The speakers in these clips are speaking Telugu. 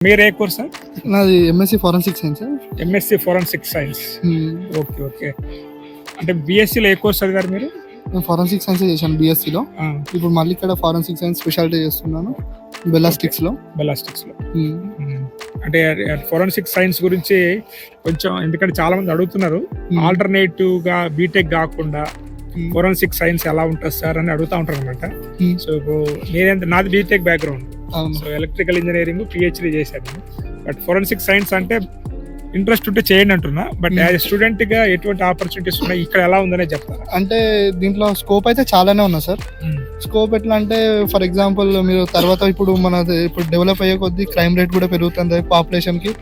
మీరు ఏ కోర్స్ సార్? నాది MSc forensic science. MSc forensic science. Okay okay. అంటే బీఎస్సీలో ఏ కోర్స్ చదివారు మీరు? నేను ఫారెన్సిక్ సైన్స్ చేశాను బీఎస్సీలో. ఇప్పుడు మళ్ళీ ఇక్కడ ఫారెన్సిక్ సైన్స్ స్పెషాలిటీ చేస్తున్నాను బెల్లాస్టిక్స్లో. బెల్లాస్టిక్స్లో అంటే ఫోరెన్సిక్ సైన్స్ గురించి కొంచెం, ఎందుకంటే చాలా మంది అడుగుతున్నారు ఆల్టర్నేటివ్ గా బీటెక్ కాకుండా ఫోరెన్సిక్ సైన్స్ ఎలా ఉంటుంది సార్ అని అడుగుతా ఉంటారు అనమాట. సో నాది BTech background, so electrical engineering PhD చేశాను. బట్ ఫోరెన్సిక్ సైన్స్ అంటే ఇంట్రెస్ట్ ఉంటే చేయండి అంటున్నా. బట్ యాజ్ స్టూడెంట్ గా ఎటువంటి ఆపర్చునిటీస్ ఉన్నాయి, ఇక్కడ ఎలా ఉందనే చెప్తారా? అంటే దీంట్లో స్కోప్ అయితే చాలానే ఉంది సార్. స్కోప్ ఎట్లా అంటే, ఫర్ ఎగ్జాంపుల్ మీరు తర్వాత ఇప్పుడు ఇప్పుడు డెవలప్ అయ్యే కొద్దీ క్రైమ్ రేట్ కూడా పెరుగుతుంది పాపులేషన్ కి.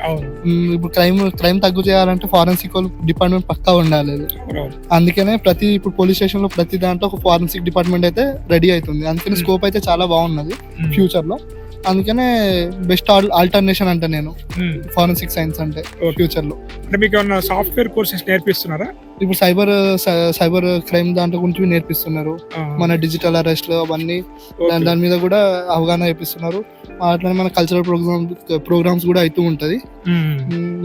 ఇప్పుడు క్రైమ్ తగ్గు చేయాలంటే ఫారెన్సిక్ డిపార్ట్మెంట్ పక్కా ఉండాలి. అందుకనే ఇప్పుడు పోలీస్ స్టేషన్ లో ప్రతి దాంట్లో ఒక ఫారెన్సిక్ డిపార్ట్మెంట్ అయితే రెడీ అవుతుంది. అందుకని స్కోప్ అయితే చాలా బాగున్నది ఫ్యూచర్ లో. అందుకనే బెస్ట్ ఆల్టర్నేషన్ అంటే నేను ఫారెన్సిక్ సైన్స్ అంటే ఫ్యూచర్ లో. అంటే మీకు ఏమన్నా సాఫ్ట్వేర్ కోర్సెస్ నేర్పిస్తున్నారా? ఇప్పుడు సైబర్ క్రైమ్ దాంట్లో గురించి నేర్పిస్తున్నారు. మన డిజిటల్ అరెస్ట్ అవన్నీ దాని మీద కూడా అవగాహన నేర్పిస్తున్నారు. అట్లనే మన కల్చరల్ ప్రోగ్రామ్స్ కూడా అవుతూ ఉంటది.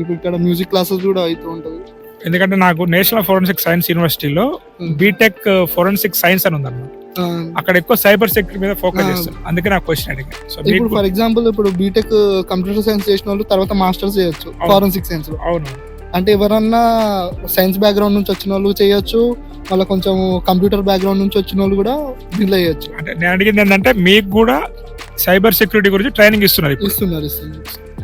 ఇప్పుడు ఇక్కడ మ్యూజిక్ క్లాసెస్ కూడా అవుతూ ఉంటది. ఎందుకంటే నాకు నేషనల్ ఫోరెన్సిక్ సైన్స్ యూనివర్సిటీలో బీటెక్ ఫోరెన్సిక్ సైన్స్ అని ఉందన్నమాట. అక్కడ ఎక్కువ సైబర్ సెక్యూరిటీ మీద ఫోకస్ చేస్తారు. అందుకే నాకు క్వశ్చన్ అడిగాను. ఇప్పుడు ఫర్ ఎగ్జాంపుల్ ఇప్పుడు బీటెక్ కంప్యూటర్ సైన్స్ చేసిన వాళ్ళు తర్వాత మాస్టర్స్ చేయొచ్చు ఫారెన్సిక్ సైన్స్ లో. అవును, అంటే ఎవరన్నా సైన్స్ బ్యాక్గ్రౌండ్ నుంచి వచ్చిన వాళ్ళు చేయొచ్చు, వాళ్ళ కొంచెం కంప్యూటర్ బ్యాక్గ్రౌండ్ నుంచి వచ్చిన వాళ్ళు కూడా దీనిలో చేయొచ్చు. అంటే నేను అడిగింది ఏంటంటే మీకు కూడా సైబర్ సెక్యూరిటీ గురించి ట్రైనింగ్ ఇస్తున్నారు. ఇస్తున్నారు.